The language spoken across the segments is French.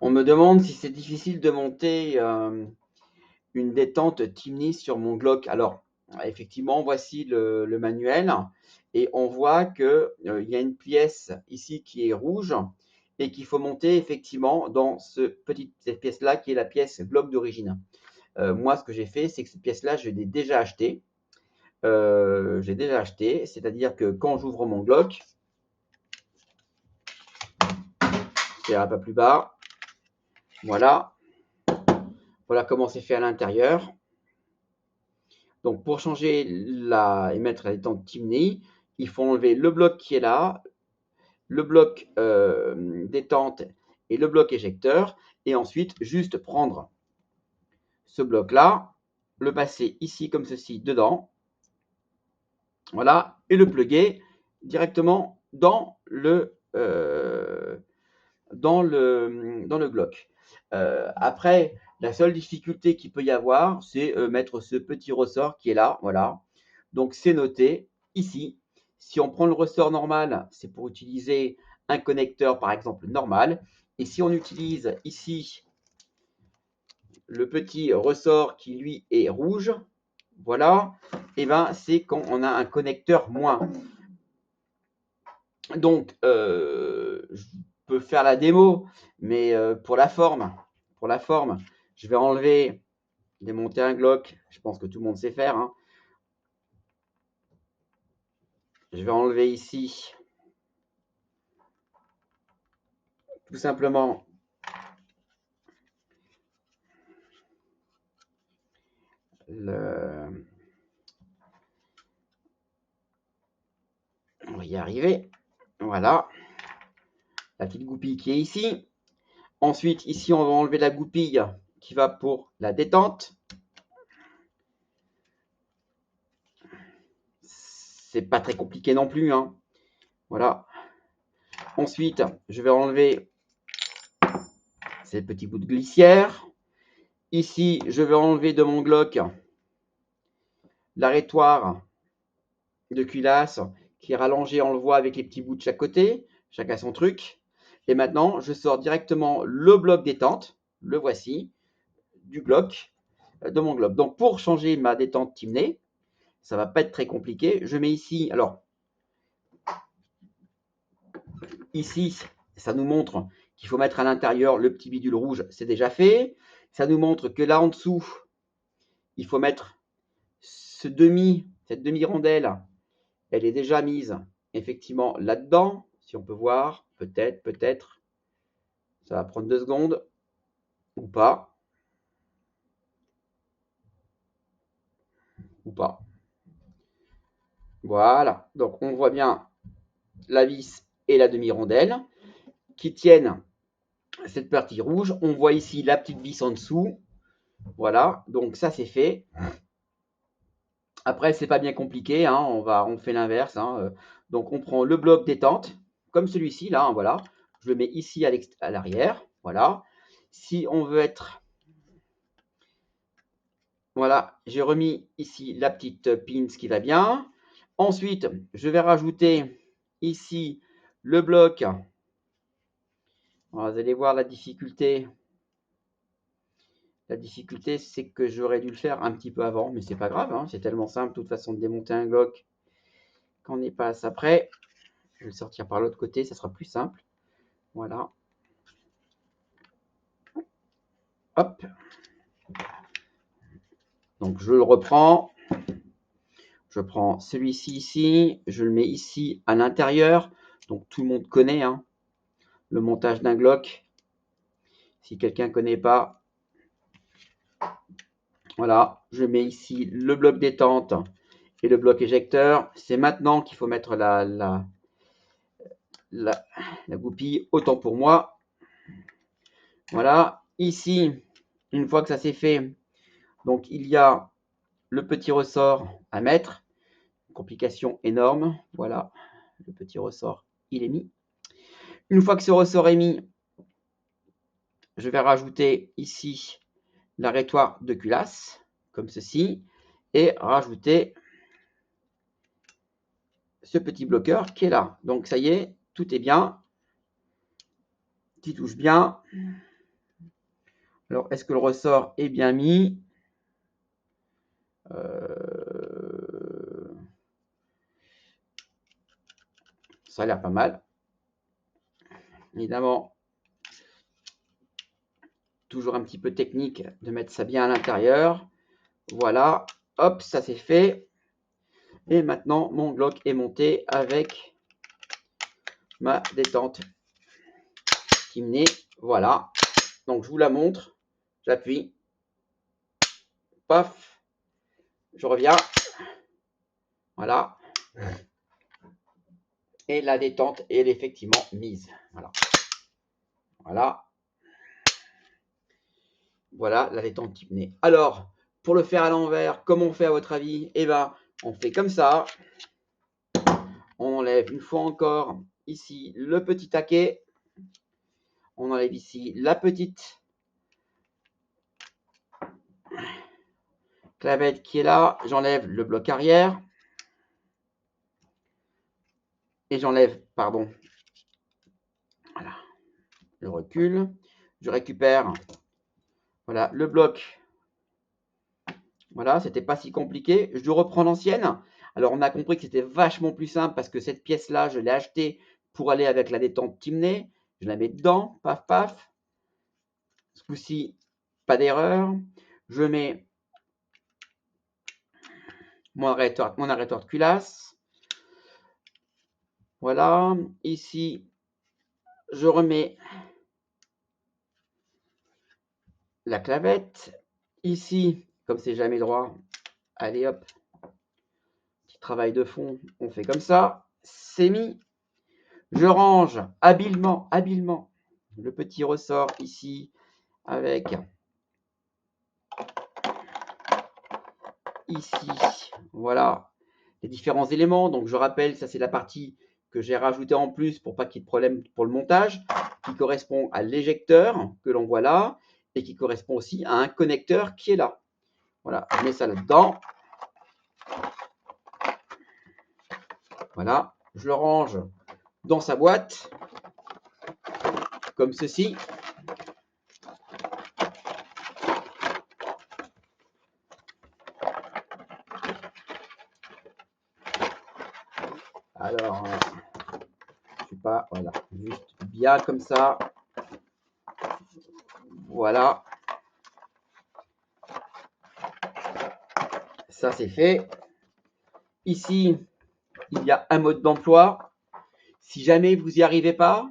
On me demande si c'est difficile de monter une détente Timney sur mon Glock. Alors, effectivement, voici le manuel et on voit qu'il y a une pièce ici qui est rouge et qu'il faut monter effectivement dans cette pièce-là qui est la pièce Glock d'origine. Moi, ce que j'ai fait, c'est que cette pièce-là, je l'ai déjà achetée. C'est-à-dire que quand j'ouvre mon Glock, c'est un peu plus bas, voilà comment c'est fait à l'intérieur. Donc, pour changer et mettre la détente Timney, il faut enlever le bloc qui est là, le bloc détente et le bloc éjecteur, et ensuite juste prendre ce bloc-là, le passer ici comme ceci dedans, voilà, et le plugger directement dans le Glock. Après, la seule difficulté qu'il peut y avoir, c'est mettre ce petit ressort qui est là, voilà. Donc, c'est noté ici. Si on prend le ressort normal, c'est pour utiliser un connecteur, par exemple, normal. Et si on utilise ici le petit ressort qui, lui, est rouge, voilà, et ben c'est quand on a un connecteur moins. Donc, je peux faire la démo, mais pour la forme, je vais enlever, démonter un Glock. Je pense que tout le monde sait faire, hein. Je vais enlever ici, tout simplement, on va y arriver. Voilà, la petite goupille qui est ici. Ensuite, ici, on va enlever la goupille qui va pour la détente. C'est pas très compliqué non plus, hein. Voilà. Ensuite, je vais enlever ces petits bouts de glissière. Ici, je vais enlever de mon Glock l'arrêtoire de culasse qui est rallongé, on le voit, avec les petits bouts de chaque côté, chacun son truc. Et maintenant, je sors directement le bloc détente, le voici, du Glock, de mon Glock. Donc, pour changer ma détente Timney, ça ne va pas être très compliqué. Je mets ici, alors, ici, ça nous montre qu'il faut mettre à l'intérieur le petit bidule rouge, c'est déjà fait. Ça nous montre que là en dessous, il faut mettre cette demi-rondelle, elle est déjà mise effectivement là-dedans. Si on peut voir, peut-être. Ça va prendre 2 secondes ou pas. Ou pas. Voilà. Donc, on voit bien la vis et la demi-rondelle qui tiennent cette partie rouge. On voit ici la petite vis en dessous. Voilà. Donc, ça, c'est fait. Après, c'est pas bien compliqué, hein. On fait l'inverse, hein. Donc, on prend le bloc détente, comme celui-ci, là, hein, voilà. Je le mets ici à l'arrière. Voilà. Si on veut être... Voilà, j'ai remis ici la petite pins qui va bien. Ensuite, je vais rajouter ici le bloc. Alors, vous allez voir la difficulté. La difficulté, c'est que j'aurais dû le faire un petit peu avant, mais c'est pas grave, hein. C'est tellement simple, de toute façon, de démonter un Glock quand on n'est pas assez près. Je vais le sortir par l'autre côté, ça sera plus simple. Voilà. Hop. Donc, je le reprends. Je prends celui-ci ici. Je le mets ici à l'intérieur. Donc, tout le monde connaît, hein, le montage d'un Glock. Si quelqu'un ne connaît pas, voilà, je mets ici le bloc détente et le bloc éjecteur. C'est maintenant qu'il faut mettre la goupille, autant pour moi. Voilà, ici, une fois que ça c'est fait, donc il y a le petit ressort à mettre. Complication énorme. Voilà, le petit ressort, il est mis. Une fois que ce ressort est mis, je vais rajouter ici l'arrêtoire de culasse, comme ceci, et rajouter ce petit bloqueur qui est là. Donc, ça y est, tout est bien. Qui touche bien. Alors, est-ce que le ressort est bien mis? Ça a l'air pas mal. Évidemment, toujours un petit peu technique de mettre ça bien à l'intérieur. Voilà, hop, ça c'est fait. Et maintenant, mon Glock est monté avec ma détente Timney. Voilà, donc je vous la montre. J'appuie, paf, je reviens. Voilà. Et la détente est effectivement mise. Voilà. Voilà. Voilà la détente Timney. Alors, pour le faire à l'envers, comment on fait à votre avis? Eh bien, on fait comme ça. On enlève une fois encore ici le petit taquet. On enlève ici la petite clavette qui est là. J'enlève le bloc arrière. Et j'enlève, pardon, voilà, le recul. Je récupère, voilà, le bloc. Voilà, c'était pas si compliqué. Je reprends l'ancienne. Alors, on a compris que c'était vachement plus simple parce que cette pièce-là, je l'ai achetée pour aller avec la détente Timney. Je la mets dedans, paf, paf. Ce coup-ci, pas d'erreur. Je mets mon arrêteur de culasse. Voilà. Ici, je remets la clavette. Ici, comme c'est jamais droit, allez hop, petit travail de fond, on fait comme ça. C'est mis. Je range habilement le petit ressort ici avec ici, voilà, les différents éléments. Donc je rappelle, ça c'est la partie que j'ai rajoutée en plus pour pas qu'il y ait de problème pour le montage, qui correspond à l'éjecteur que l'on voit là et qui correspond aussi à un connecteur qui est là. Voilà, je mets ça là-dedans. Voilà, je le range dans sa boîte, comme ceci. Alors, je sais pas, voilà, juste bien comme ça. Voilà. Ça, c'est fait. Ici, il y a un mode d'emploi. Si jamais vous n'y arrivez pas,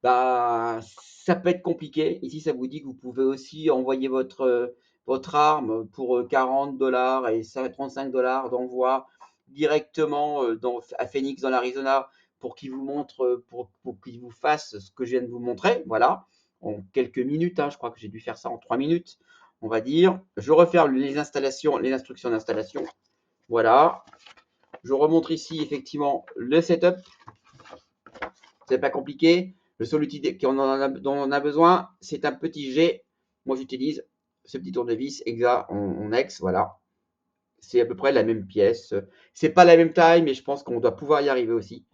bah, ça peut être compliqué. Ici, ça vous dit que vous pouvez aussi envoyer votre arme pour 40 $ et 35 $ d'envoi directement à Phoenix dans l'Arizona pour qu'il vous montre, pour qu'il vous fasse ce que je viens de vous montrer. Voilà, en quelques minutes. Hein, je crois que j'ai dû faire ça en 3 minutes, on va dire. Je refaire les installations, les instructions d'installation. Voilà. Je remontre ici effectivement le setup. C'est pas compliqué. Le seul outil dont on a besoin, c'est un petit G. Moi, j'utilise ce petit tournevis Exa en X. Voilà. C'est à peu près la même pièce. C'est pas la même taille, mais je pense qu'on doit pouvoir y arriver aussi,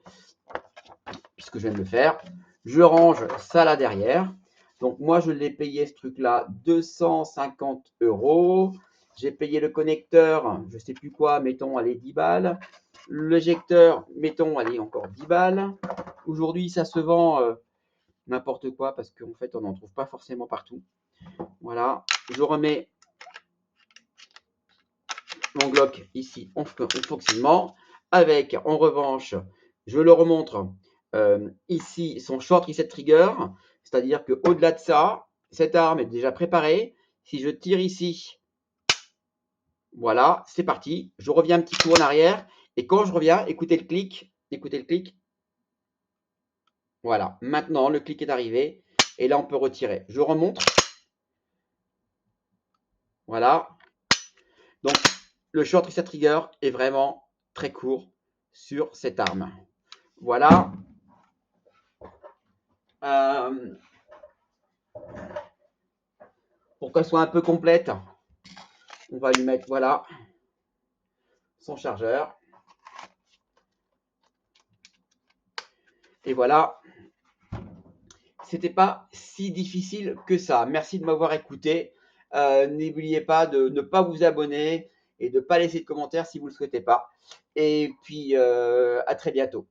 puisque je viens de le faire. Je range ça là derrière. Donc, moi, je l'ai payé ce truc-là 250 €. J'ai payé le connecteur, je ne sais plus quoi, mettons, allez, 10 balles. L'éjecteur, mettons, allez, encore 10 balles. Aujourd'hui, ça se vend n'importe quoi parce qu'en fait, on n'en trouve pas forcément partout. Voilà, je remets mon Glock ici en fonctionnement avec, en revanche, je le remontre ici, son short reset trigger, c'est-à-dire qu'au-delà de ça, cette arme est déjà préparée. Si je tire ici, voilà, c'est parti. Je reviens un petit coup en arrière et quand je reviens, écoutez le clic, écoutez le clic. Voilà, maintenant le clic est arrivé et là on peut retirer. Je remonte. Voilà. Donc le short reset trigger est vraiment très court sur cette arme. Voilà. Pour qu'elle soit un peu complète, on va lui mettre, voilà, son chargeur. Et voilà, c'était pas si difficile que ça. Merci de m'avoir écouté. N'oubliez pas de ne pas vous abonner et de ne pas laisser de commentaires si vous ne le souhaitez pas. Et puis, à très bientôt.